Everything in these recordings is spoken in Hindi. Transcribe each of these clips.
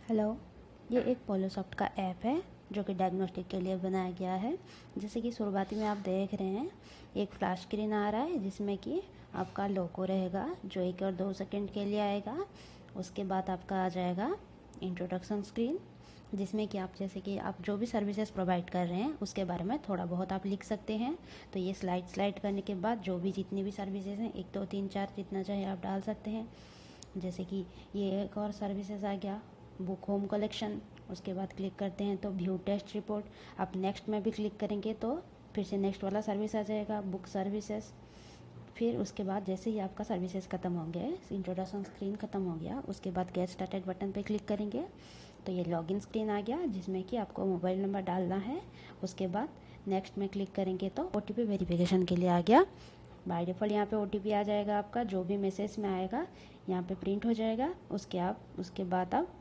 हेलो, ये एक पोलोसॉफ्ट का ऐप है जो कि डायग्नोस्टिक के लिए बनाया गया है। जैसे कि शुरुआती में आप देख रहे हैं, एक फ्लैश स्क्रीन आ रहा है जिसमें कि आपका लोगो रहेगा जो 1 और 2 सेकंड के लिए आएगा। उसके बाद आपका आ जाएगा इंट्रोडक्शन स्क्रीन, जिसमें कि आप जैसे कि आप जो भी सर्विसेज प्रोवाइड कर रहे हैं उसके बारे में थोड़ा बहुत आप लिख सकते हैं। तो ये स्लाइड करने के बाद जो भी जितनी भी सर्विसेज हैं 1 2 3 4 जितना चाहे आप डाल सकते हैं। जैसे कि ये एक और सर्विसेज आ गया बुक होम कलेक्शन। उसके बाद क्लिक करते हैं तो व्यू टेस्ट रिपोर्ट। आप नेक्स्ट में भी क्लिक करेंगे तो फिर से नेक्स्ट वाला सर्विस आ जाएगा बुक सर्विसेज। फिर उसके बाद जैसे ही आपका सर्विसेज ख़त्म हो गया, इंट्रोडक्शन स्क्रीन ख़त्म हो गया, उसके बाद गेट स्टार्टेड बटन पे क्लिक करेंगे तो ये लॉगिन स्क्रीन आ गया जिसमें कि आपको मोबाइल नंबर डालना है। उसके बाद नेक्स्ट में क्लिक करेंगे तो OTP वेरिफिकेशन के लिए आ गया। बाय डिफ़ॉल्ट यहाँ पे OTP आ जाएगा, आपका जो भी मैसेज में आएगा यहाँ पे प्रिंट हो जाएगा। उसके बाद आप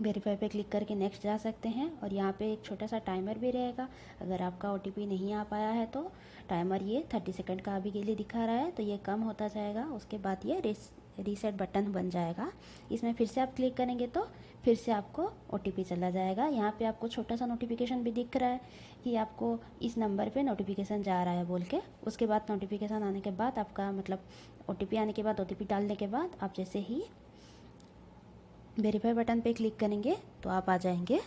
वेरीफाई पे क्लिक करके नेक्स्ट जा सकते हैं। और यहाँ पे एक छोटा सा टाइमर भी रहेगा, अगर आपका OTP नहीं आ पाया है तो टाइमर ये 30 सेकंड का अभी के लिए दिखा रहा है तो ये कम होता जाएगा। उसके बाद ये रीसेट बटन बन जाएगा। इसमें फिर से आप क्लिक करेंगे तो फिर से आपको OTP चला जाएगा। यहाँ पे आपको छोटा सा नोटिफिकेशन भी दिख रहा है कि आपको इस नंबर पे नोटिफिकेशन जा रहा है बोल के। उसके बाद नोटिफिकेशन आने के बाद आपका मतलब OTP आने के बाद OTP डालने के बाद आप जैसे ही वेरीफाई बटन पे क्लिक करेंगे तो आप आ जाएंगे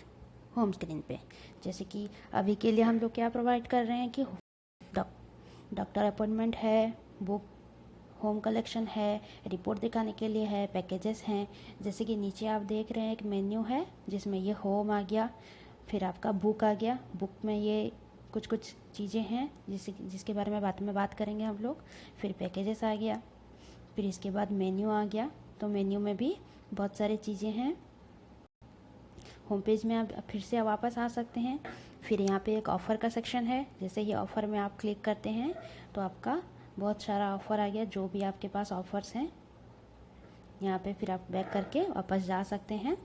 होम स्क्रीन पे। जैसे कि अभी के लिए हम लोग क्या प्रोवाइड कर रहे हैं कि डॉक्टर अपॉइंटमेंट है, बुक होम कलेक्शन है, रिपोर्ट दिखाने के लिए है, पैकेजेस हैं। जैसे कि नीचे आप देख रहे हैं एक मेन्यू है जिसमें ये होम आ गया, फिर आपका बुक आ गया। बुक में ये कुछ कुछ चीज़ें हैं जिसके बारे में बाद में बात करेंगे हम लोग। फिर पैकेजेस आ गया, फिर इसके बाद मेन्यू आ गया। तो मेन्यू में भी बहुत सारी चीज़ें हैं। होम पेज में आप फिर से वापस आ सकते हैं। फिर यहाँ पे एक ऑफ़र का सेक्शन है, जैसे ही ऑफ़र में आप क्लिक करते हैं तो आपका बहुत सारा ऑफ़र आ गया, जो भी आपके पास ऑफ़र्स हैं यहाँ पे फिर आप बैक करके वापस जा सकते हैं।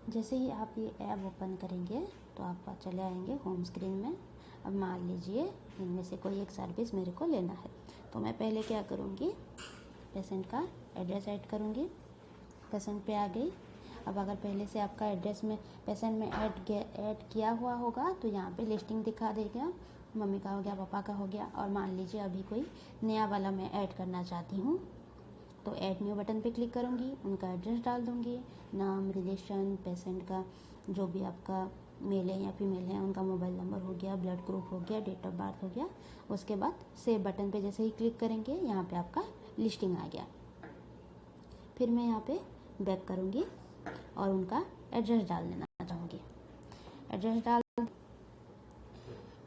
जैसे ही आप ये ऐप ओपन करेंगे तो आप चले आएंगे होम स्क्रीन में। अब मान लीजिए इनमें से कोई एक सर्विस मेरे को लेना है तो मैं पहले क्या करूँगी, पेशेंट का एड्रेस ऐड करूँगी। पेशेंट पे आ गई। अब अगर पहले से आपका एड्रेस में पेशेंट में ऐड किया हुआ होगा तो यहाँ पे लिस्टिंग दिखा देगा, मम्मी का हो गया, पापा का हो गया। और मान लीजिए अभी कोई नया वाला मैं ऐड करना चाहती हूँ तो ऐड न्यू बटन पे क्लिक करूँगी, उनका एड्रेस डाल दूँगी, नाम, रिलेशन, पेशेंट का जो भी आपका मेल है या फीमेल है उनका मोबाइल नंबर हो गया, ब्लड ग्रुप हो गया, डेट ऑफ बर्थ हो गया। उसके बाद सेव बटन पे जैसे ही क्लिक करेंगे यहाँ पे आपका लिस्टिंग आ गया। फिर मैं यहाँ पे बैक करूँगी और उनका एड्रेस डाल देना चाहूँगी। एड्रेस डाल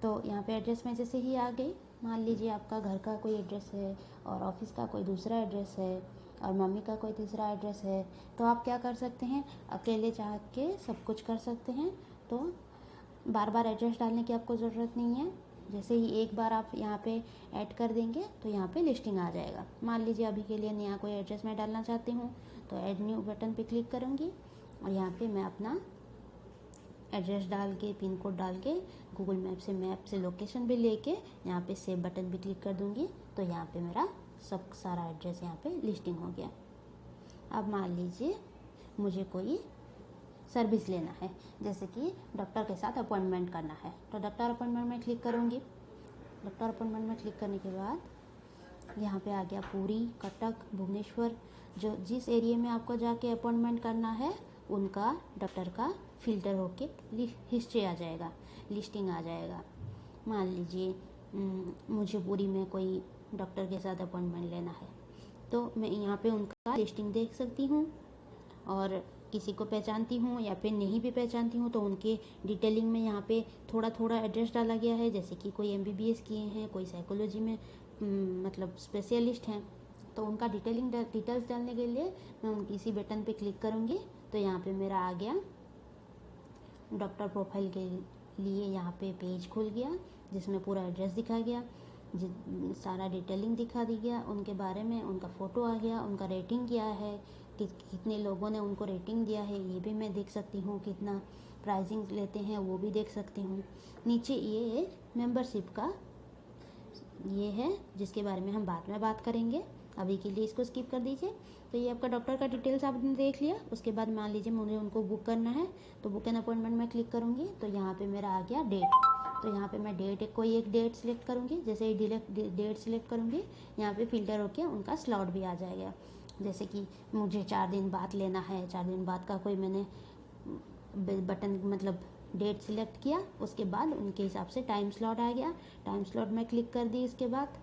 तो यहाँ पे एड्रेस में जैसे ही आ गई, मान लीजिए आपका घर का कोई एड्रेस है और ऑफिस का कोई दूसरा एड्रेस है और मम्मी का कोई तीसरा एड्रेस है, तो आप क्या कर सकते हैं, अकेले चाह के सब कुछ कर सकते हैं। तो बार बार एड्रेस डालने की आपको ज़रूरत नहीं है। जैसे ही एक बार आप यहाँ पे ऐड कर देंगे तो यहाँ पे लिस्टिंग आ जाएगा। मान लीजिए अभी के लिए नया कोई एड्रेस मैं डालना चाहती हूँ तो ऐड न्यू बटन पे क्लिक करूँगी और यहाँ पे मैं अपना एड्रेस डाल के, पिन कोड डाल के, गूगल मैप से लोकेशन भी लेके यहाँ पे सेव बटन भी क्लिक कर दूँगी तो यहाँ पे मेरा सब सारा एड्रेस यहाँ पे लिस्टिंग हो गया। अब मान लीजिए मुझे कोई सर्विस लेना है, जैसे कि डॉक्टर के साथ अपॉइंटमेंट करना है तो डॉक्टर अपॉइंटमेंट में क्लिक करूँगी। डॉक्टर अपॉइंटमेंट में क्लिक करने के बाद यहाँ पे आ गया पुरी, कटक, भुवनेश्वर। जो जिस एरिया में आपको जाके अपॉइंटमेंट करना है उनका डॉक्टर का फ़िल्टर होके हिस्ट्री आ जाएगा, लिस्टिंग आ जाएगा। मान लीजिए मुझे पुरी में कोई डॉक्टर के साथ अपॉइंटमेंट लेना है तो मैं यहाँ पे उनका लिस्टिंग देख सकती हूँ। और किसी को पहचानती हूँ या फिर नहीं भी पहचानती हूँ तो उनके डिटेलिंग में यहाँ पे थोड़ा थोड़ा एड्रेस डाला गया है। जैसे कि कोई MBBS किए हैं, कोई साइकोलॉजी में मतलब स्पेशलिस्ट हैं, तो उनका डिटेल्स डालने के लिए मैं इसी बटन पे क्लिक करूँगी तो यहाँ पे मेरा आ गया डॉक्टर प्रोफाइल के लिए यहाँ पे पेज खुल गया जिसमें पूरा एड्रेस दिखा गया, सारा डिटेलिंग दिखा दी गया उनके बारे में, उनका फ़ोटो आ गया, उनका रेटिंग क्या है, कितने लोगों ने उनको रेटिंग दिया है ये भी मैं देख सकती हूँ, कितना प्राइसिंग लेते हैं वो भी देख सकती हूँ। नीचे ये एक मेंबरशिप का ये है जिसके बारे में हम बाद में बात करेंगे, अभी के लिए इसको स्किप कर दीजिए। तो ये आपका डॉक्टर का डिटेल्स आपने देख लिया। उसके बाद मान लीजिए मुझे उनको बुक करना है, तो बुक एन अपॉइंटमेंट में क्लिक करूँगी तो यहाँ पे मेरा आ गया डेट। तो यहाँ पे मैं डेट कोई एक डेट सिलेक्ट करूँगी। जैसे ही डेट सिलेक्ट करूँगी यहाँ पे फ़िल्टर होके उनका स्लॉट भी आ जाएगा। जैसे कि मुझे 4 दिन बाद लेना है, 4 दिन बाद का कोई मैंने बटन मतलब डेट सिलेक्ट किया, उसके बाद उनके हिसाब से टाइम स्लॉट आ गया। टाइम स्लॉट में क्लिक कर दी। इसके बाद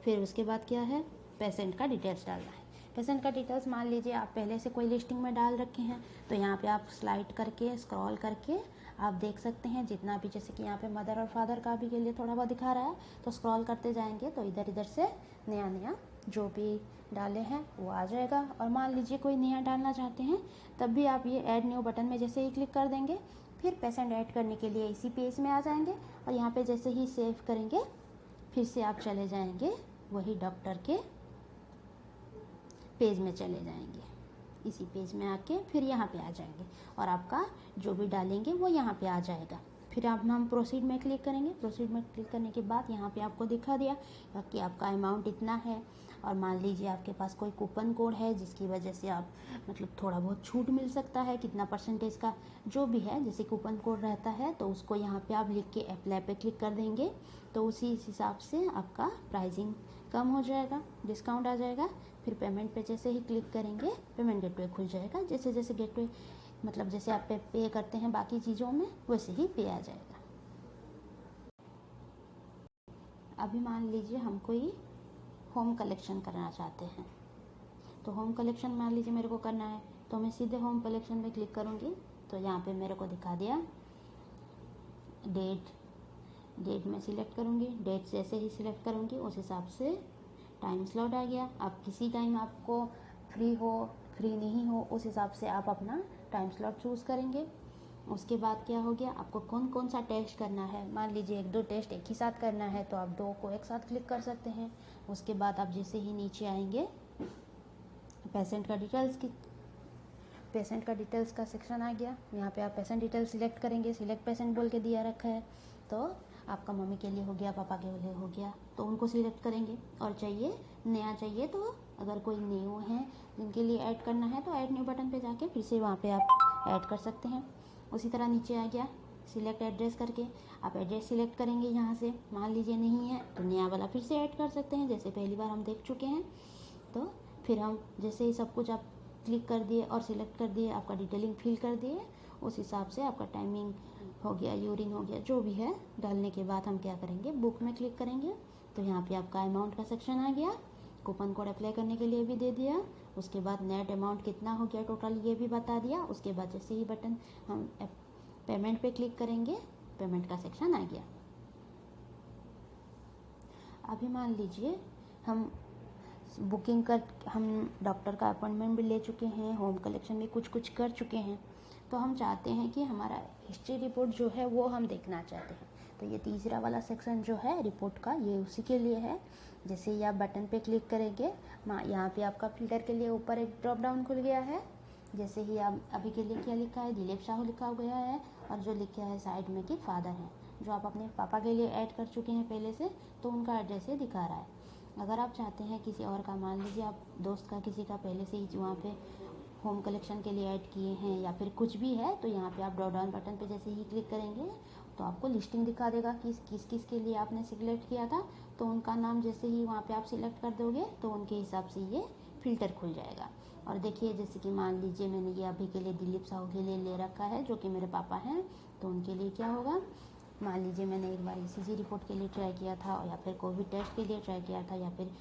फिर उसके बाद क्या है, पेशेंट का डिटेल्स डालना है। पेशेंट का डिटेल्स मान लीजिए आप पहले से कोई लिस्टिंग में डाल रखे हैं, तो यहाँ पे आप स्लाइड करके स्क्रॉल करके आप देख सकते हैं जितना भी, जैसे कि यहाँ पे मदर और फादर का भी के लिए थोड़ा बहुत दिखा रहा है, तो स्क्रॉल करते जाएंगे तो इधर इधर से नया नया जो भी डाले हैं वो आ जाएगा। और मान लीजिए कोई नया डालना चाहते हैं, तब भी आप ये ऐड न्यू बटन में जैसे ही क्लिक कर देंगे, फिर पेशेंट ऐड करने के लिए इसी पेज में आ जाएंगे। और यहाँ पे जैसे ही सेव करेंगे फिर से आप चले जाएंगे वही डॉक्टर के पेज में चले जाएंगे। इसी पेज में आके फिर यहाँ पे आ जाएंगे और आपका जो भी डालेंगे वो यहाँ पे आ जाएगा। फिर आप हम प्रोसीड में क्लिक करेंगे। प्रोसीड में क्लिक करने के बाद यहाँ पे आपको दिखा दिया कि आपका अमाउंट इतना है। और मान लीजिए आपके पास कोई कूपन कोड है जिसकी वजह से आप मतलब थोड़ा बहुत छूट मिल सकता है, कितना परसेंटेज का जो भी है, जैसे कूपन कोड रहता है तो उसको यहाँ पे आप लिख के अप्लाई पे क्लिक कर देंगे, तो उसी हिसाब से आपका प्राइसिंग कम हो जाएगा, डिस्काउंट आ जाएगा। फिर पेमेंट पे जैसे ही क्लिक करेंगे पेमेंट गेटवे खुल जाएगा। जैसे जैसे गेटवे मतलब जैसे आप पे करते हैं बाकी चीज़ों में, वैसे ही पे आ जाएगा। अभी मान लीजिए हम कोई होम कलेक्शन करना चाहते हैं, तो होम कलेक्शन मान लीजिए मेरे को करना है, तो मैं सीधे होम कलेक्शन में क्लिक करूँगी। तो यहाँ पे मेरे को दिखा दिया डेट में सिलेक्ट करूँगी। डेट जैसे ही सिलेक्ट करूँगी उस हिसाब से टाइम स्लॉट आ गया। आप किसी टाइम आपको फ्री हो फ्री नहीं हो उस हिसाब से आप अपना टाइम स्लॉट चूज़ करेंगे। उसके बाद क्या हो गया, आपको कौन कौन सा टेस्ट करना है, मान लीजिए 1-2 टेस्ट एक ही साथ करना है तो आप 2 को एक साथ क्लिक कर सकते हैं। उसके बाद आप जैसे ही नीचे आएंगे पेशेंट का डिटेल्स का सेक्शन आ गया। यहाँ पे आप पेशेंट डिटेल्स सिलेक्ट करेंगे। सिलेक्ट पेशेंट बोल के दिया रखा है, तो आपका मम्मी के लिए हो गया, पापा के लिए हो गया, तो उनको सिलेक्ट करेंगे। और नया चाहिए तो अगर कोई न्यू है जिनके लिए ऐड करना है तो ऐड न्यू बटन पे जाके फिर से वहाँ पे आप ऐड कर सकते हैं। उसी तरह नीचे आ गया सिलेक्ट एड्रेस करके, आप एड्रेस सिलेक्ट करेंगे। यहाँ से मान लीजिए नहीं है तो नया वाला फिर से ऐड कर सकते हैं, जैसे पहली बार हम देख चुके हैं। तो फिर हम जैसे ही सब कुछ आप क्लिक कर दिए और सिलेक्ट कर दिए, आपका डिटेलिंग फिल कर दिए, उस हिसाब से आपका टाइमिंग हो गया, यूरिन हो गया, जो भी है डालने के बाद हम क्या करेंगे, बुक में क्लिक करेंगे। तो यहाँ पे आपका अमाउंट का सेक्शन आ गया, कूपन कोड अप्लाई करने के लिए भी दे दिया। उसके बाद नेट अमाउंट कितना हो गया टोटल ये भी बता दिया। उसके बाद जैसे ही बटन हम पेमेंट पे क्लिक करेंगे, पेमेंट का सेक्शन आ गया। अभी मान लीजिए हम हम डॉक्टर का अपॉइंटमेंट भी ले चुके हैं, होम कलेक्शन भी कुछ कर चुके हैं, तो हम चाहते हैं कि हमारा हिस्ट्री रिपोर्ट जो है वो हम देखना चाहते हैं। तो ये तीसरा वाला सेक्शन जो है रिपोर्ट का, ये उसी के लिए है। जैसे ही आप बटन पे क्लिक करेंगे, यहाँ पे आपका फिल्टर के लिए ऊपर एक ड्रॉप डाउन खुल गया है। जैसे ही आप अभी के लिए क्या लिखा है, दिलीप साहू लिखा गया है, और जो लिखा है साइड में कि फादर हैं, जो आप अपने पापा के लिए ऐड कर चुके हैं पहले से, तो उनका एड्रेस ही दिखा रहा है। अगर आप चाहते हैं किसी और का, मान लीजिए आप दोस्त का किसी का पहले से ही वहाँ पे होम कलेक्शन के लिए ऐड किए हैं या फिर कुछ भी है, तो यहाँ पे आप ड्रॉप डाउन बटन पे जैसे ही क्लिक करेंगे तो आपको लिस्टिंग दिखा देगा कि किस के लिए आपने सिलेक्ट किया था। तो उनका नाम जैसे ही वहाँ पे आप सिलेक्ट कर दोगे तो उनके हिसाब से ये फ़िल्टर खुल जाएगा। और देखिए जैसे कि मान लीजिए मैंने ये अभी के लिए दिलीप साहू के लिए ले रखा है, जो कि मेरे पापा हैं, तो उनके लिए क्या होगा, मान लीजिए मैंने एक बार ECG रिपोर्ट के लिए ट्राई किया था, या फिर कोविड टेस्ट के लिए ट्राई किया था, या फिर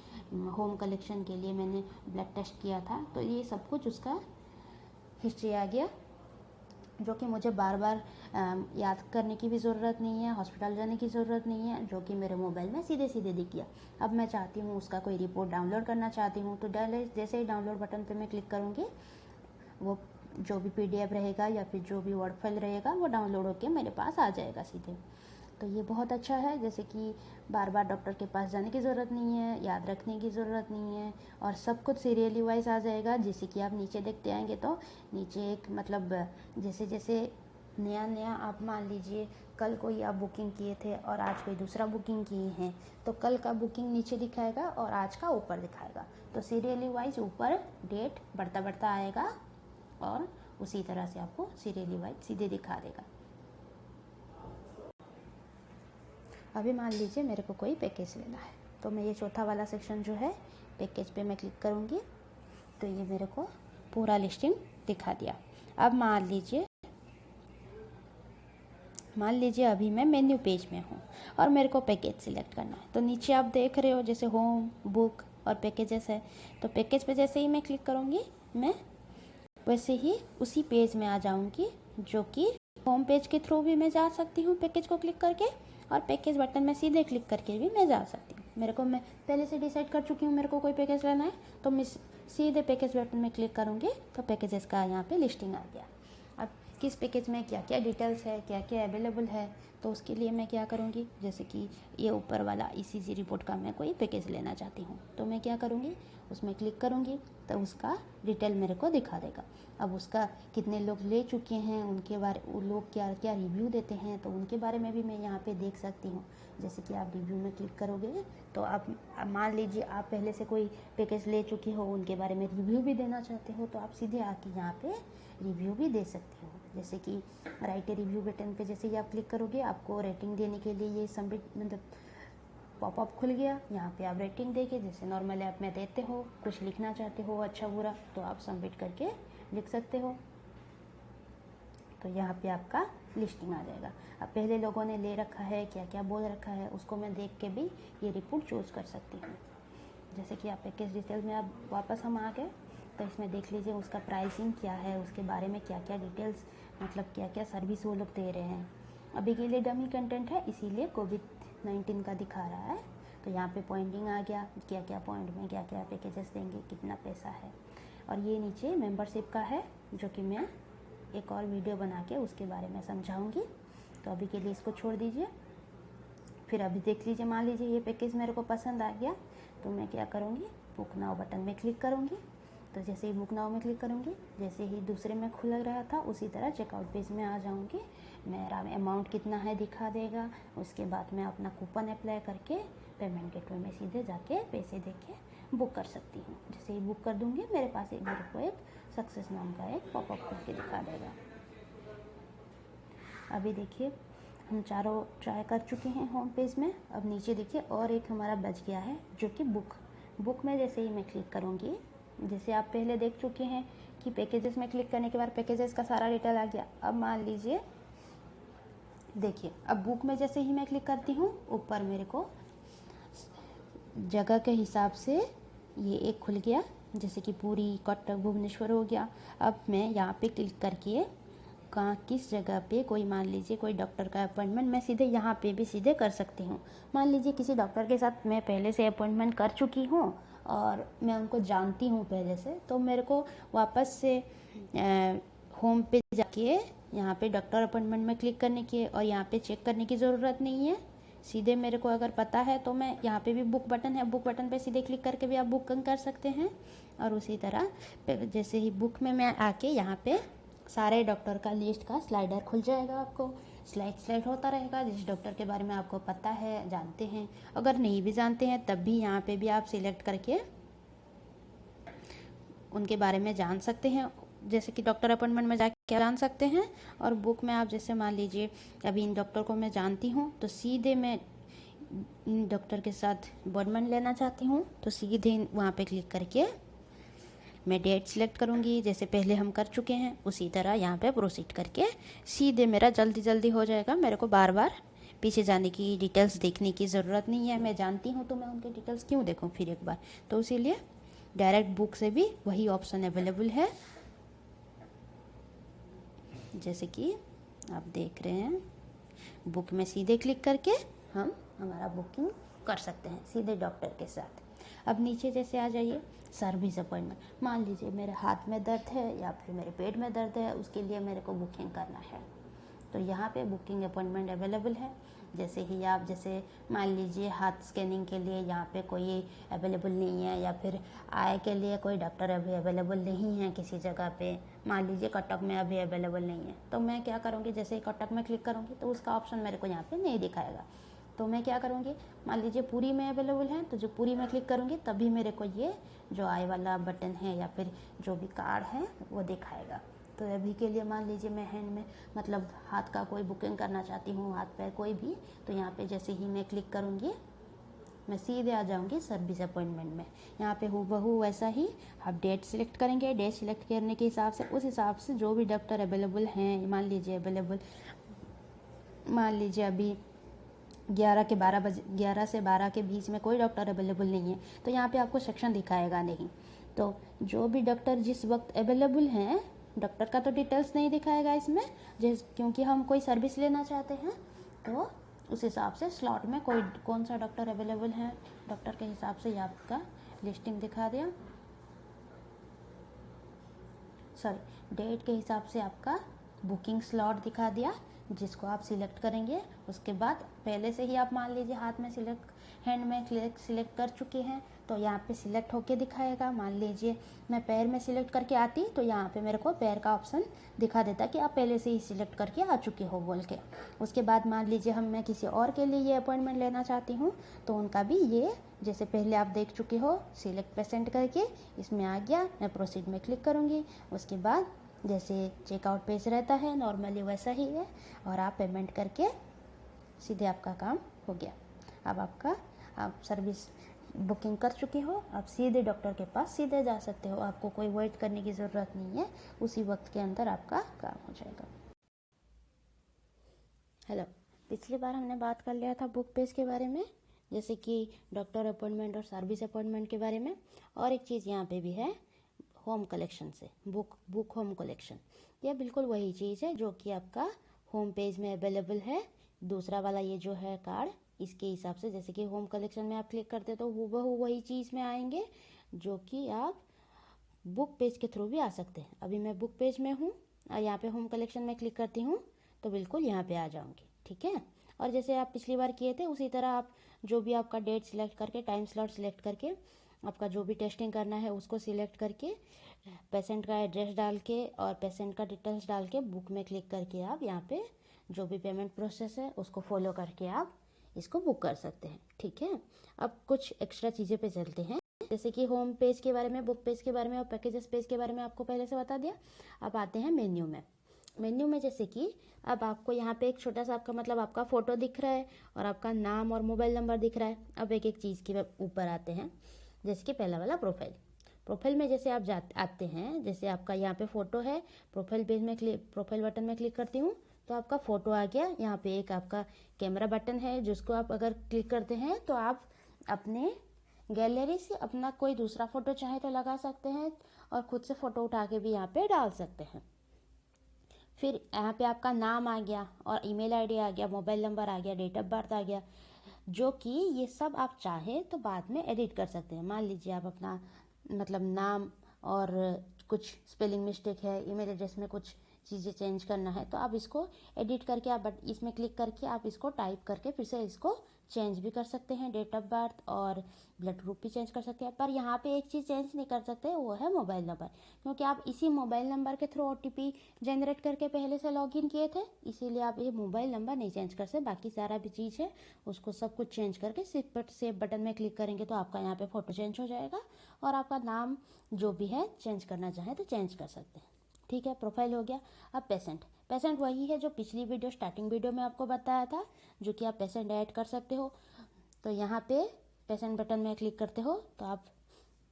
होम कलेक्शन के लिए मैंने ब्लड टेस्ट किया था, तो ये सब कुछ उसका हिस्ट्री आ गया, जो कि मुझे बार बार याद करने की भी ज़रूरत नहीं है, हॉस्पिटल जाने की ज़रूरत नहीं है, जो कि मेरे मोबाइल में सीधे सीधे दिख गया। अब मैं चाहती हूँ उसका कोई रिपोर्ट डाउनलोड करना चाहती हूँ, तो जैसे ही डाउनलोड बटन पे मैं क्लिक करूँगी, वो जो भी PDF रहेगा या फिर जो भी वर्ड फाइल रहेगा वो डाउनलोड होकर मेरे पास आ जाएगा सीधे। तो ये बहुत अच्छा है, जैसे कि बार बार डॉक्टर के पास जाने की ज़रूरत नहीं है, याद रखने की ज़रूरत नहीं है, और सब कुछ सीरियली वाइज आ जाएगा। जैसे कि आप नीचे देखते आएंगे तो नीचे एक मतलब जैसे जैसे नया नया आप मान लीजिए कल कोई आप बुकिंग किए थे और आज कोई दूसरा बुकिंग किए हैं, तो कल का बुकिंग नीचे दिखाएगा और आज का ऊपर दिखाएगा। तो सीरियली वाइज ऊपर डेट बढ़ता बढ़ता आएगा और उसी तरह से आपको सीरियली वाइज सीधे दिखा देगा। अभी मान लीजिए मेरे को कोई पैकेज लेना है, तो मैं ये चौथा वाला सेक्शन जो है पैकेज पे मैं क्लिक करूँगी, तो ये मेरे को पूरा लिस्टिंग दिखा दिया। अब मान लीजिए अभी मैं मेन्यू पेज में हूँ और मेरे को पैकेज सिलेक्ट करना है। तो नीचे आप देख रहे हो जैसे होम, बुक और पैकेजेस है। तो पैकेज पे जैसे ही मैं क्लिक करूँगी मैं वैसे ही उसी पेज में आ जाऊँगी, जो कि होम पेज के थ्रू भी मैं जा सकती हूँ पैकेज को क्लिक करके, और पैकेज बटन में सीधे क्लिक करके भी मैं जा सकती हूँ। मैं पहले से डिसाइड कर चुकी हूँ मेरे को कोई पैकेज लेना है, तो मैं सीधे पैकेज बटन में क्लिक करूँगी तो पैकेजेस का यहाँ पे लिस्टिंग आ गया। अब किस पैकेज में क्या क्या डिटेल्स है, क्या क्या अवेलेबल है, तो उसके लिए मैं क्या करूँगी, जैसे कि ये ऊपर वाला ECG रिपोर्ट का मैं कोई पैकेज लेना चाहती हूँ, तो मैं क्या करूँगी, उसमें क्लिक करूँगी तो उसका डिटेल मेरे को दिखा देगा। अब उसका कितने लोग ले चुके हैं, उनके बारे वो लोग क्या क्या रिव्यू देते हैं, तो उनके बारे में भी मैं यहाँ पे देख सकती हूँ। जैसे कि आप रिव्यू में क्लिक करोगे तो आप मान लीजिए आप पहले से कोई पैकेज ले चुके हो, उनके बारे में रिव्यू भी देना चाहते हो, तो आप सीधे आके यहाँ पे रिव्यू भी दे सकते हो। जैसे कि राइट ए रिव्यू बटन पे जैसे ही आप क्लिक करोगे, आपको रेटिंग देने के लिए ये सबमिट मतलब पॉपअप खुल गया। यहाँ पे आप रेटिंग देके जैसे नॉर्मल ऐप में देते हो, कुछ लिखना चाहते हो अच्छा बुरा, तो आप सबमिट करके लिख सकते हो। तो यहाँ पे आपका लिस्टिंग आ जाएगा। अब पहले लोगों ने ले रखा है, क्या क्या बोल रखा है, उसको मैं देख के भी ये रिपोर्ट चूज़ कर सकती हूँ। जैसे कि आप पैकेज डिटेल में आप वापस हम आ गए, तो इसमें देख लीजिए उसका प्राइसिंग क्या है, उसके बारे में क्या क्या डिटेल्स, मतलब क्या क्या सर्विस वो लोग दे रहे हैं। अभी के लिए डमी कंटेंट है, इसीलिए कोविड-19 का दिखा रहा है। तो यहाँ पे पॉइंटिंग आ गया, क्या क्या पॉइंट में क्या क्या पैकेजेस देंगे, कितना पैसा है। और ये नीचे मेंबरशिप का है, जो कि मैं एक और वीडियो बना के उसके बारे में समझाऊंगी। तो अभी के लिए इसको छोड़ दीजिए। फिर अभी देख लीजिए, मान लीजिए ये पैकेज मेरे को पसंद आ गया, तो मैं क्या करूँगी, बुक नाउ बटन में क्लिक करूँगी। तो जैसे ही बुक नाउ में क्लिक करूँगी, जैसे ही दूसरे में खुल रहा था उसी तरह चेकआउट पेज में आ जाऊँगी। मेरा अमाउंट कितना है दिखा देगा। उसके बाद मैं अपना कूपन अप्लाई करके पेमेंट गेटवे में सीधे जाके पैसे दे के बुक कर सकती हूँ। जैसे ही बुक कर दूँगी, मेरे को एक सक्सेस नाम का एक पॉपअप करके दिखा देगा। अभी देखिए हम चारों ट्राई कर चुके हैं होम पेज में। अब नीचे देखिए और एक हमारा बच गया है, जो कि बुक में जैसे ही मैं क्लिक करूँगी, जैसे आप पहले देख चुके हैं कि पैकेजेस में क्लिक करने के बाद पैकेजेस का सारा डिटेल आ गया। अब मान लीजिए देखिए, अब बुक में जैसे ही मैं क्लिक करती हूँ, ऊपर मेरे को जगह के हिसाब से ये एक खुल गया, जैसे कि पूरी कटक भुवनेश्वर हो गया। अब मैं यहाँ पे क्लिक करके कहाँ किस जगह पे कोई मान लीजिए कोई डॉक्टर का अपॉइंटमेंट मैं सीधे यहाँ पे भी सीधे कर सकती हूँ। मान लीजिए किसी डॉक्टर के साथ मैं पहले से अपॉइंटमेंट कर चुकी हूँ और मैं उनको जानती हूँ पहले से, तो मेरे को वापस से होम पे जाके यहाँ पे डॉक्टर अपॉइंटमेंट में क्लिक करने की और यहाँ पे चेक करने की ज़रूरत नहीं है। सीधे मेरे को अगर पता है तो मैं यहाँ पे भी बुक बटन है, बुक बटन पे सीधे क्लिक करके भी आप बुकिंग कर सकते हैं। और उसी तरह जैसे ही बुक में मैं आके यहाँ पे सारे डॉक्टर का लिस्ट का स्लाइडर खुल जाएगा। आपको स्लाइड होता रहेगा, जिस डॉक्टर के बारे में आपको पता है, जानते हैं। अगर नहीं भी जानते हैं तब भी यहाँ पे भी आप सिलेक्ट करके उनके बारे में जान सकते हैं। जैसे कि डॉक्टर अपॉइंटमेंट में जाके जान सकते हैं। और बुक में आप जैसे मान लीजिए अभी इन डॉक्टर को मैं जानती हूँ, तो सीधे मैं इन डॉक्टर के साथ अपॉइंटमेंट लेना चाहती हूँ, तो सीधे वहाँ पे क्लिक करके मैं डेट सिलेक्ट करूँगी। जैसे पहले हम कर चुके हैं उसी तरह यहाँ पे प्रोसीड करके सीधे मेरा जल्दी हो जाएगा। मेरे को बार बार पीछे जाने की, डिटेल्स देखने की ज़रूरत नहीं है। मैं जानती हूँ तो मैं उनके डिटेल्स क्यों देखूँ फिर एक बार। तो इसीलिए डायरेक्ट बुक से भी वही ऑप्शन अवेलेबल है, जैसे कि आप देख रहे हैं। बुक में सीधे क्लिक करके हम हमारा बुकिंग कर सकते हैं सीधे डॉक्टर के साथ। अब नीचे जैसे आ जाइए, सर्विस अपॉइंटमेंट। मान लीजिए मेरे हाथ में दर्द है या फिर मेरे पेट में दर्द है, उसके लिए मेरे को बुकिंग करना है, तो यहाँ पे बुकिंग अपॉइंटमेंट अवेलेबल है। जैसे ही आप जैसे मान लीजिए हाथ स्कैनिंग के लिए यहाँ पे कोई अवेलेबल नहीं है, या फिर आई के लिए कोई डॉक्टर अभी अवेलेबल नहीं है किसी जगह पे, मान लीजिए कटक में अभी अवेलेबल नहीं है, तो मैं क्या करूँगी, जैसे ही कटक में क्लिक करूँगी तो उसका ऑप्शन मेरे को यहाँ पे नहीं दिखाएगा। तो मैं क्या करूँगी, मान लीजिए पूरी में अवेलेबल है तो जो पूरी में क्लिक करूँगी तभी मेरे को ये जो आई वाला बटन है या फिर जो भी कार्ड है वो दिखाएगा। तो अभी के लिए मान लीजिए मैं हैंड में मतलब हाथ का कोई बुकिंग करना चाहती हूँ, हाथ पैर कोई भी, तो यहाँ पे जैसे ही मैं क्लिक करूँगी मैं सीधे आ जाऊँगी सर्विस अपॉइंटमेंट में। यहाँ पे हूबहू वैसा ही आप डेट सिलेक्ट करेंगे, डेट सिलेक्ट करने के हिसाब से उस हिसाब से जो भी डॉक्टर अवेलेबल हैं, मान लीजिए अभी 11 से 12 के बीच में कोई डॉक्टर अवेलेबल नहीं है, तो यहाँ पे आपको सेक्शन दिखाएगा नहीं। तो जो भी डॉक्टर जिस वक्त अवेलेबल हैं, डॉक्टर का तो डिटेल्स नहीं दिखाएगा इसमें, क्योंकि हम कोई सर्विस लेना चाहते हैं, तो उस हिसाब से स्लॉट में कौन सा डॉक्टर अवेलेबल है, डॉक्टर के हिसाब से ये आपका लिस्टिंग दिखा दिया, डेट के हिसाब से आपका बुकिंग स्लॉट दिखा दिया, जिसको आप सिलेक्ट करेंगे। उसके बाद पहले से ही आप मान लीजिए हाथ में हैंड में सिलेक्ट कर चुके हैं, तो यहाँ पे सिलेक्ट होके दिखाएगा। मान लीजिए मैं पैर में सिलेक्ट करके आती तो यहाँ पे मेरे को पैर का ऑप्शन दिखा देता कि आप पहले से ही सिलेक्ट करके आ चुके हो बोल के। उसके बाद मान लीजिए मैं किसी और के लिए ये अपॉइंटमेंट लेना चाहती हूँ, तो उनका भी ये जैसे पहले आप देख चुके हो सिलेक्ट पेशेंट करके इसमें आ गया, मैं प्रोसीड में क्लिक करूँगी। उसके बाद जैसे चेकआउट पेज रहता है नॉर्मली वैसा ही है, और आप पेमेंट करके सीधे आपका काम हो गया। अब आप सर्विस बुकिंग कर चुके हो, आप सीधे डॉक्टर के पास सीधे जा सकते हो, आपको कोई वेट करने की ज़रूरत नहीं है, उसी वक्त के अंदर आपका काम हो जाएगा। हेलो, पिछली बार हमने बात कर लिया था बुक पेज के बारे में, जैसे कि डॉक्टर अपॉइंटमेंट और सर्विस अपॉइंटमेंट के बारे में। और एक चीज़ यहाँ पे भी है होम कलेक्शन से, बुक होम कलेक्शन, यह बिल्कुल वही चीज़ है जो कि आपका होम पेज में अवेलेबल है। दूसरा वाला ये जो है कार्ड, इसके हिसाब से जैसे कि होम कलेक्शन में आप क्लिक करते तो हूबहू वही चीज़ में आएंगे जो कि आप बुक पेज के थ्रू भी आ सकते हैं। अभी मैं बुक पेज में हूँ और यहाँ पे होम कलेक्शन में क्लिक करती हूँ तो बिल्कुल यहाँ पे आ जाऊँगी, ठीक है। और जैसे आप पिछली बार किए थे उसी तरह आप जो भी आपका डेट सिलेक्ट करके, टाइम स्लॉट सिलेक्ट करके, आपका जो भी टेस्टिंग करना है उसको सिलेक्ट करके, पेशेंट का एड्रेस डाल के और पेशेंट का डिटेल्स डाल के बुक में क्लिक करके आप यहाँ पे जो भी पेमेंट प्रोसेस है उसको फॉलो करके आप इसको बुक कर सकते हैं, ठीक है। अब कुछ एक्स्ट्रा चीज़ें पे चलते हैं, जैसे कि होम पेज के बारे में, बुक पेज के बारे में और पैकेजेस पेज के बारे में आपको पहले से बता दिया। अब आते हैं मेन्यू में जैसे कि अब आपको यहाँ पे एक छोटा सा आपका फ़ोटो दिख रहा है और आपका नाम और मोबाइल नंबर दिख रहा है। अब एक एक चीज़ के ऊपर आते हैं, जैसे कि पहला वाला प्रोफाइल में जैसे आप आते हैं, जैसे आपका यहाँ पे फ़ोटो है, प्रोफाइल बटन में क्लिक करती हूँ तो आपका फ़ोटो आ गया। यहाँ पे एक आपका कैमरा बटन है जिसको आप अगर क्लिक करते हैं तो आप अपने गैलरी से अपना कोई दूसरा फ़ोटो चाहे तो लगा सकते हैं और ख़ुद से फ़ोटो उठा के भी यहाँ पे डाल सकते हैं। फिर यहाँ पे आपका नाम आ गया और ईमेल आईडी आ गया, मोबाइल नंबर आ गया, डेट ऑफ बर्थ आ गया, जो कि ये सब आप चाहें तो बाद में एडिट कर सकते हैं। मान लीजिए आप अपना नाम और कुछ स्पेलिंग मिस्टेक है, ईमेल एड्रेस में कुछ चीज़ें चेंज करना है तो आप इसको एडिट करके आप इसमें क्लिक करके आप इसको टाइप करके फिर से इसको चेंज भी कर सकते हैं, डेट ऑफ बर्थ और ब्लड ग्रुप भी चेंज कर सकते हैं। पर यहाँ पे एक चीज़ चेंज नहीं कर सकते, वो है मोबाइल नंबर, क्योंकि आप इसी मोबाइल नंबर के थ्रू OTP जनरेट करके पहले से लॉगिन किए थे, इसीलिए आप ये मोबाइल नंबर नहीं चेंज कर सकते। बाकी सारा भी चीज़ है उसको सब कुछ चेंज करके सिर्फ सेव बटन में क्लिक करेंगे तो आपका यहाँ पे फ़ोटो चेंज हो जाएगा और आपका नाम जो भी है चेंज करना चाहें तो चेंज कर सकते हैं, ठीक है। प्रोफाइल हो गया। अब पेशेंट वही है जो पिछली वीडियो स्टार्टिंग वीडियो में आपको बताया था, जो कि आप पेशेंट ऐड कर सकते हो। तो यहाँ पे पेशेंट बटन में क्लिक करते हो तो आप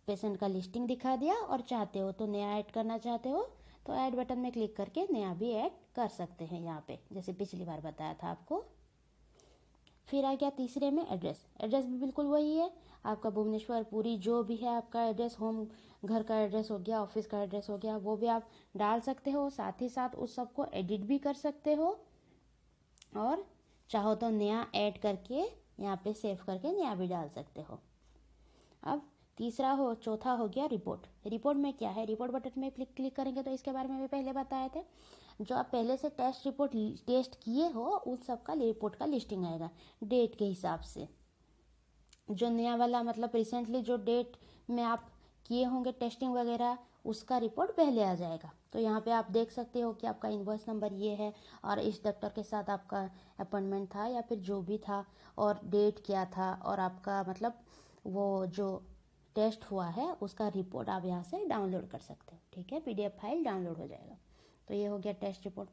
पेशेंट का लिस्टिंग दिखा दिया, और चाहते हो तो नया ऐड करना चाहते हो तो ऐड बटन में क्लिक करके नया भी ऐड कर सकते हैं यहाँ पे, जैसे पिछली बार बताया था आपको। फिर आ गया तीसरे में एड्रेस भी बिल्कुल वही है आपका, भुवनेश्वर पुरी जो भी है आपका एड्रेस, होम घर का एड्रेस हो गया, ऑफिस का एड्रेस हो गया, वो भी आप डाल सकते हो। साथ ही साथ उस सबको एडिट भी कर सकते हो और चाहो तो नया ऐड करके यहाँ पे सेव करके नया भी डाल सकते हो। अब चौथा हो गया रिपोर्ट में क्या है, रिपोर्ट बटन में क्लिक करेंगे तो इसके बारे में भी पहले बताए थे। जो आप पहले से टेस्ट किए हो उन सब का रिपोर्ट का लिस्टिंग आएगा डेट के हिसाब से। जो नया वाला मतलब रिसेंटली जो डेट में आप किए होंगे टेस्टिंग वगैरह उसका रिपोर्ट पहले आ जाएगा। तो यहाँ पे आप देख सकते हो कि आपका इनवॉइस नंबर ये है और इस डॉक्टर के साथ आपका अपॉइंटमेंट था या फिर जो भी था और डेट क्या था और आपका मतलब वो जो टेस्ट हुआ है उसका रिपोर्ट आप यहाँ से डाउनलोड कर सकते हो। ठीक है, PDF फाइल डाउनलोड हो जाएगा। तो ये हो गया टेस्ट रिपोर्ट।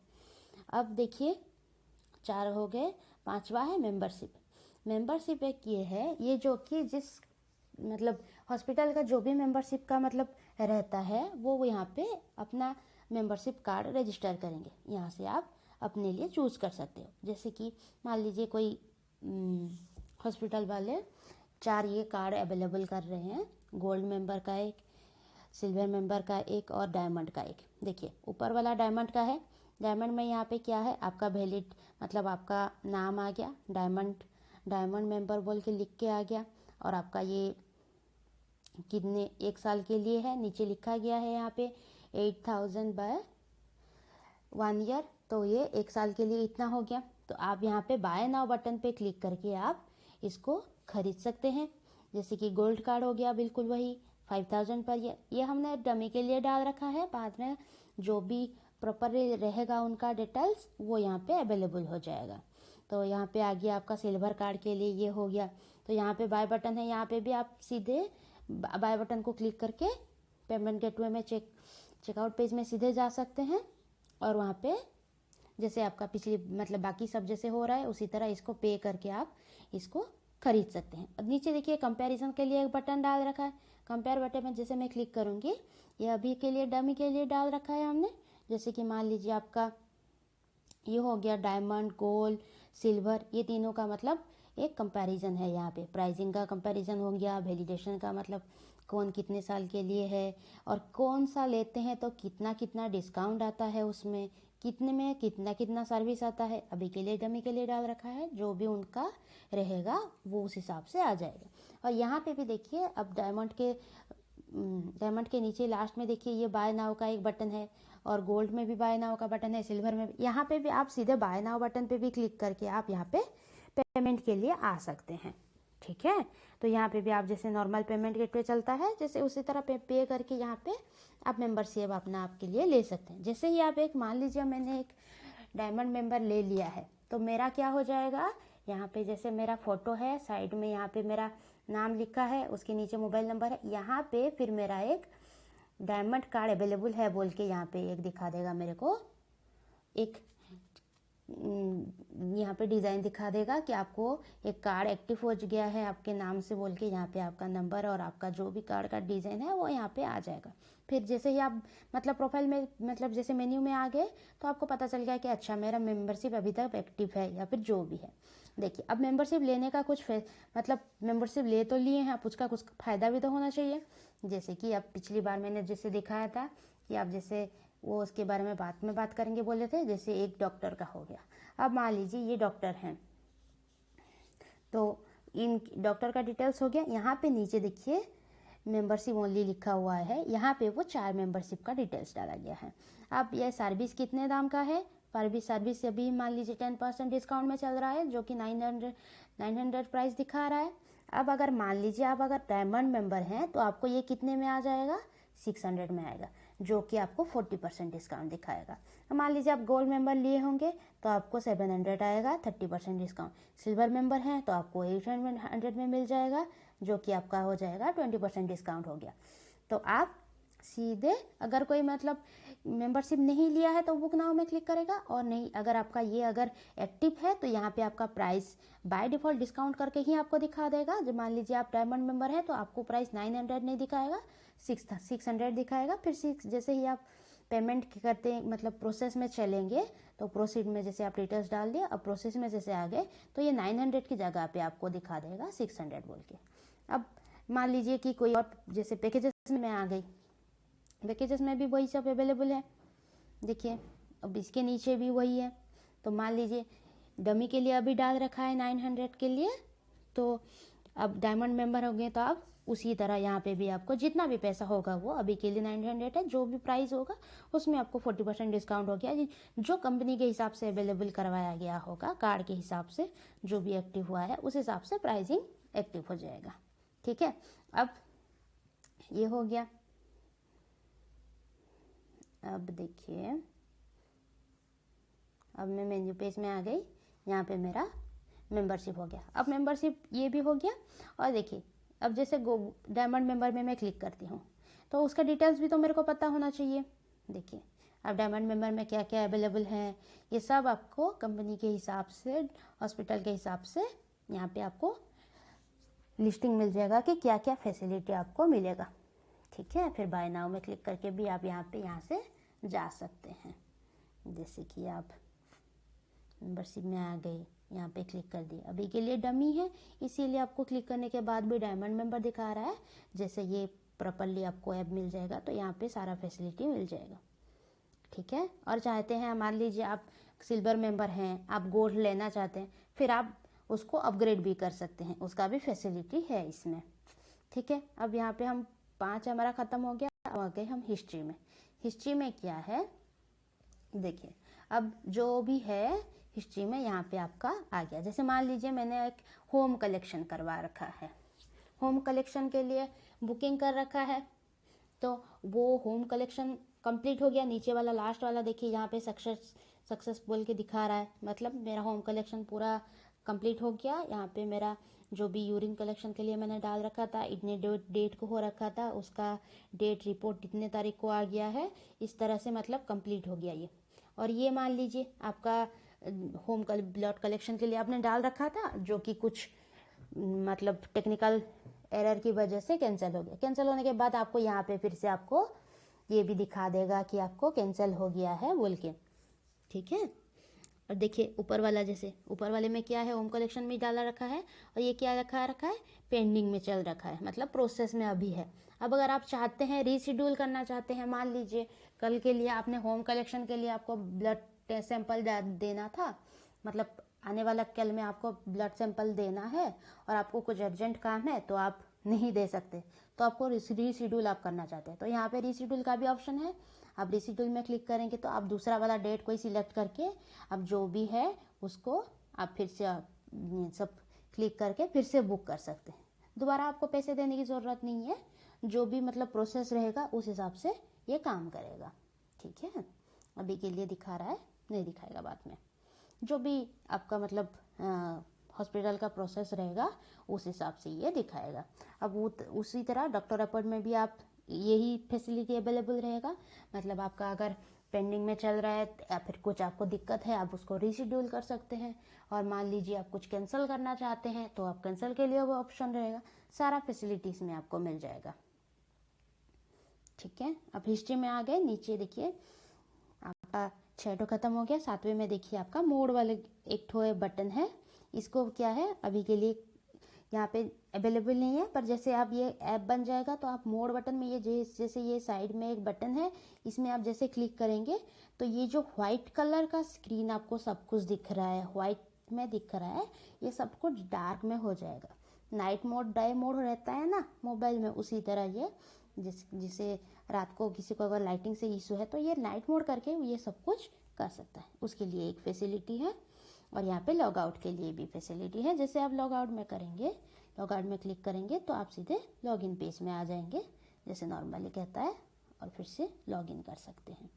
अब देखिए 4 हो गए, 5वां है मेंबरशिप। मेंबरशिप एक ये है, ये जो कि जिस मतलब हॉस्पिटल का जो भी मेंबरशिप का मतलब रहता है वो यहाँ पे अपना मेंबरशिप कार्ड रजिस्टर करेंगे। यहाँ से आप अपने लिए चूज कर सकते हो। जैसे कि मान लीजिए कोई हॉस्पिटल वाले 4 ये कार्ड अवेलेबल कर रहे हैं, गोल्ड मेंबर का एक, सिल्वर मेंबर का एक और डायमंड का एक। देखिए ऊपर वाला डायमंड का है। डायमंड में यहाँ पे क्या है, आपका वैलिड मतलब आपका नाम आ गया, डायमंड मेंबर बोल के लिख के आ गया और आपका ये कितने 1 साल के लिए है, नीचे लिखा गया है यहाँ पे 8000 बाय 1 ईयर। तो ये 1 साल के लिए इतना हो गया। तो आप यहाँ पे बाय नाउ बटन पे क्लिक करके आप इसको खरीद सकते हैं। जैसे कि गोल्ड कार्ड हो गया बिल्कुल वही 5000 पर। ये हमने डमी के लिए डाल रखा है, बाद में जो भी प्रॉपर रहेगा उनका डिटेल्स वो यहाँ पे अवेलेबल हो जाएगा। तो यहाँ पे आ गया आपका सिल्वर कार्ड के लिए ये हो गया। तो यहाँ पे बाय बटन है, यहाँ पे भी आप सीधे बाय बटन को क्लिक करके पेमेंट गेटवे में चेकआउट पेज में सीधे जा सकते हैं और वहाँ पे जैसे आपका पिछली मतलब बाकी सब जैसे हो रहा है उसी तरह इसको पे करके आप इसको खरीद सकते हैं। अब नीचे देखिए कंपैरिजन के लिए एक बटन डाल रखा है। कंपेयर बटन में जैसे मैं क्लिक करूँगी, ये अभी के लिए डमी के लिए डाल रखा है हमने। जैसे कि मान लीजिए आपका ये हो गया डायमंड, गोल्ड, सिल्वर, ये तीनों का मतलब एक कंपैरिजन है। यहाँ पे प्राइसिंग का कंपैरिजन हो गया, वैलिडेशन का मतलब कौन कितने साल के लिए है और कौन सा लेते हैं तो कितना कितना डिस्काउंट आता है, उसमें कितने में कितना कितना सर्विस आता है। अभी के लिए डमी के लिए डाल रखा है, जो भी उनका रहेगा वो उस हिसाब से आ जाएगा। और यहाँ पे भी देखिए अब डायमंड के नीचे लास्ट में देखिए ये बाय नाउ का एक बटन है और गोल्ड में भी बाय नाउ का बटन है, सिल्वर में भी। यहाँ पे भी आप सीधे बाय नाउ बटन पे भी क्लिक करके आप यहाँ पे पेमेंट के लिए आ सकते हैं। ठीक है, तो यहाँ पे भी आप जैसे नॉर्मल पेमेंट गेटवे चलता है जैसे उसी तरह पे करके यहाँ पे आप मेंबरशिप अपना आपके लिए ले सकते हैं। जैसे ही आप एक मान लीजिए मैंने एक डायमंड मेंबर ले लिया है तो मेरा क्या हो जाएगा, यहाँ पे जैसे मेरा फोटो है, साइड में यहाँ पे मेरा नाम लिखा है, उसके नीचे मोबाइल नंबर है, यहाँ पे फिर मेरा एक डायमंड कार्ड अवेलेबल है बोल के यहाँ पे एक दिखा देगा मेरे को, एक यहाँ पे डिज़ाइन दिखा देगा कि आपको एक कार्ड एक्टिव हो गया है आपके नाम से बोल के। यहाँ पे आपका नंबर और आपका जो भी कार्ड का डिज़ाइन है वो यहाँ पे आ जाएगा। फिर जैसे ही आप मतलब प्रोफाइल में मतलब जैसे मेन्यू में आ गए तो आपको पता चल गया कि अच्छा मेरा मेंबरशिप अभी तक एक्टिव है या फिर जो भी है। देखिए अब मेंबरशिप लेने का कुछ मतलब मेंबरशिप ले तो लिए हैं, आप उसका कुछ फ़ायदा भी तो होना चाहिए। जैसे कि अब पिछली बार मैंने जैसे दिखाया था कि आप जैसे वो उसके बारे में बात करेंगे बोले थे, जैसे एक डॉक्टर का हो गया। अब मान लीजिए ये डॉक्टर हैं तो इन डॉक्टर का डिटेल्स हो गया। यहाँ पे नीचे देखिए मेंबरशिप ओनली लिखा हुआ है, यहाँ पे वो 4 मेंबरशिप का डिटेल्स डाला गया है। अब ये सर्विस कितने दाम का है, सर्विस अभी मान लीजिए 10% डिस्काउंट में चल रहा है जो कि 900 प्राइस दिखा रहा है। अब अगर मान लीजिए आप अगर डायमंड मेंबर हैं तो आपको ये कितने में आ जाएगा, 600 में आएगा, जो कि आपको 40% डिस्काउंट दिखाएगा। मान लीजिए आप गोल्ड मेंबर लिए होंगे तो आपको 700 आएगा, 30% डिस्काउंट। सिल्वर मेंबर हैं तो आपको 800 में मिल जाएगा, जो कि आपका हो जाएगा 20% डिस्काउंट हो गया। तो आप सीधे अगर कोई मतलब मेंबरशिप नहीं लिया है तो बुक नाउ में क्लिक करेगा, और नहीं अगर आपका ये अगर एक्टिव है तो यहाँ पे आपका प्राइस बाय डिफ़ॉल्ट डिस्काउंट करके ही आपको दिखा देगा। जब मान लीजिए आप डायमंड मेंबर हैं तो आपको प्राइस 900 नहीं दिखाएगा, 600 दिखाएगा। फिर जैसे ही आप पेमेंट करते मतलब प्रोसेस में चलेंगे तो प्रोसीड में जैसे आप डिटेल्स डाल दिए, अब प्रोसेस में जैसे आ गए तो ये 900 की जगह पे आपको दिखा देगा 600 बोल के। अब मान लीजिए कि कोई और जैसे पैकेजेस में आ गई, पैकेजेस में भी वही सब अवेलेबल है। देखिए अब इसके नीचे भी वही है। तो मान लीजिए डमी के लिए अभी डाल रखा है 900 के लिए, तो अब डायमंड मेंबर हो गए तो आप उसी तरह यहाँ पे भी आपको जितना भी पैसा होगा, वो अभी के लिए 900 है, जो भी प्राइस होगा उसमें आपको 40% डिस्काउंट हो गया। जो कंपनी के हिसाब से अवेलेबल करवाया गया होगा, कार्ड के हिसाब से जो भी एक्टिव हुआ है उस हिसाब से प्राइसिंग एक्टिव हो जाएगा। ठीक है, अब ये हो गया। अब देखिए, अब मैं मेन्यू पेज में आ गई, यहाँ पे मेरा मेंबरशिप हो गया। अब मेंबरशिप ये भी हो गया। और देखिए, अब जैसे डायमंड मेंबर में मैं क्लिक करती हूँ तो उसका डिटेल्स भी तो मेरे को पता होना चाहिए। देखिए, अब डायमंड मेंबर में क्या क्या अवेलेबल है, ये सब आपको कंपनी के हिसाब से, हॉस्पिटल के हिसाब से यहाँ पे आपको लिस्टिंग मिल जाएगा कि क्या क्या फैसिलिटी आपको मिलेगा। ठीक है, फिर बाय नाउ में क्लिक करके भी आप यहाँ से जा सकते हैं। जैसे कि आप मेंबरशिप में आ गए, यहाँ पे क्लिक कर दिया। अभी के लिए डमी है, इसीलिए आपको क्लिक करने के बाद भी डायमंड मेंबर दिखा रहा है। जैसे ये प्रॉपरली आपको ऐप मिल जाएगा तो यहाँ पे सारा फैसिलिटी मिल जाएगा। ठीक है, और चाहते हैं, मान लीजिए आप सिल्वर मेंबर हैं, आप गोल्ड लेना चाहते हैं, फिर आप उसको अपग्रेड भी कर सकते हैं, उसका भी फैसिलिटी है इसमें। ठीक है, अब यहाँ पे हम 5 हमारा ख़त्म हो गया। अब आ गए हम हिस्ट्री में। हिस्ट्री में क्या है, देखिए, अब जो भी है हिस्ट्री में यहाँ पे आपका आ गया। जैसे मान लीजिए मैंने एक होम कलेक्शन करवा रखा है, होम कलेक्शन के लिए बुकिंग कर रखा है, तो वो होम कलेक्शन कंप्लीट हो गया। नीचे वाला लास्ट वाला देखिए, यहाँ पे सक्सेस बोल के दिखा रहा है, मतलब मेरा होम कलेक्शन पूरा कंप्लीट हो गया। यहाँ पे मेरा जो भी यूरिन कलेक्शन के लिए मैंने डाल रखा था, इतने डेट को हो रखा था, उसका डेट रिपोर्ट इतने तारीख को आ गया है। इस तरह से मतलब कंप्लीट हो गया ये। और ये मान लीजिए आपका होम ब्लड कलेक्शन के लिए आपने डाल रखा था, जो कि कुछ मतलब टेक्निकल एरर की वजह से कैंसिल हो गया। कैंसिल होने के बाद आपको यहाँ पे फिर से आपको ये भी दिखा देगा कि आपको कैंसिल हो गया है बोल के। ठीक है, और देखिए ऊपर वाला, जैसे ऊपर वाले में क्या है, होम कलेक्शन में डाला रखा है, और ये क्या रखा है, पेंडिंग में चल रखा है, मतलब प्रोसेस में अभी है। अब अगर आप चाहते हैं, रीशेड्यूल करना चाहते हैं, मान लीजिए कल के लिए आपने होम कलेक्शन के लिए आपको ब्लड सैंपल देना था, मतलब आने वाला कल में आपको ब्लड सैंपल देना है और आपको कुछ अर्जेंट काम है तो आप नहीं दे सकते, तो आपको रीशेड्यूल आप करना चाहते हैं, तो यहाँ पे रीशेड्यूल का भी ऑप्शन है। आप रीशेड्यूल में क्लिक करेंगे तो आप दूसरा वाला डेट कोई सिलेक्ट करके अब जो भी है उसको आप फिर से सब क्लिक करके फिर से बुक कर सकते हैं। दोबारा आपको पैसे देने की ज़रूरत नहीं है, जो भी मतलब प्रोसेस रहेगा उस हिसाब से ये काम करेगा। ठीक है, अभी के लिए दिखा रहा है, नहीं दिखाएगा बाद में। जो भी आपका मतलब हॉस्पिटल का प्रोसेस रहेगा उस हिसाब से ये दिखाएगा। अब वो उसी तरह डॉक्टर अपॉइंटमेंट में भी आप यही फैसिलिटी अवेलेबल रहेगा, मतलब आपका अगर पेंडिंग में चल रहा है या फिर कुछ आपको दिक्कत है, आप उसको रीशेड्यूल कर सकते हैं। और मान लीजिए आप कुछ कैंसिल करना चाहते हैं तो आप कैंसिल के लिए वो ऑप्शन रहेगा। सारा फैसिलिटीज़ में आपको मिल जाएगा। ठीक है, अब हिस्ट्री में आ गए। नीचे देखिए आपका 6 खत्म हो गया। 7वें में देखिए आपका मोड वाले एक ठो बटन है, इसको क्या है अभी के लिए यहाँ पे अवेलेबल नहीं है, पर जैसे आप ये ऐप बन जाएगा तो आप मोड बटन में ये जैसे ये साइड में एक बटन है, इसमें आप जैसे क्लिक करेंगे तो ये जो व्हाइट कलर का स्क्रीन आपको सब कुछ दिख रहा है, व्हाइट में दिख रहा है, ये सब कुछ डार्क में हो जाएगा। नाइट मोड, डे मोड रहता है ना मोबाइल में, उसी तरह ये जिसे रात को किसी को अगर लाइटिंग से इशू है तो ये नाइट मोड करके ये सब कुछ कर सकता है, उसके लिए एक फैसिलिटी है। और यहाँ पे लॉग आउट के लिए भी फैसिलिटी है। जैसे आप लॉग आउट में करेंगे, लॉग आउट में क्लिक करेंगे तो आप सीधे लॉगिन पेज में आ जाएंगे, जैसे नॉर्मली कहता है, और फिर से लॉगिन कर सकते हैं।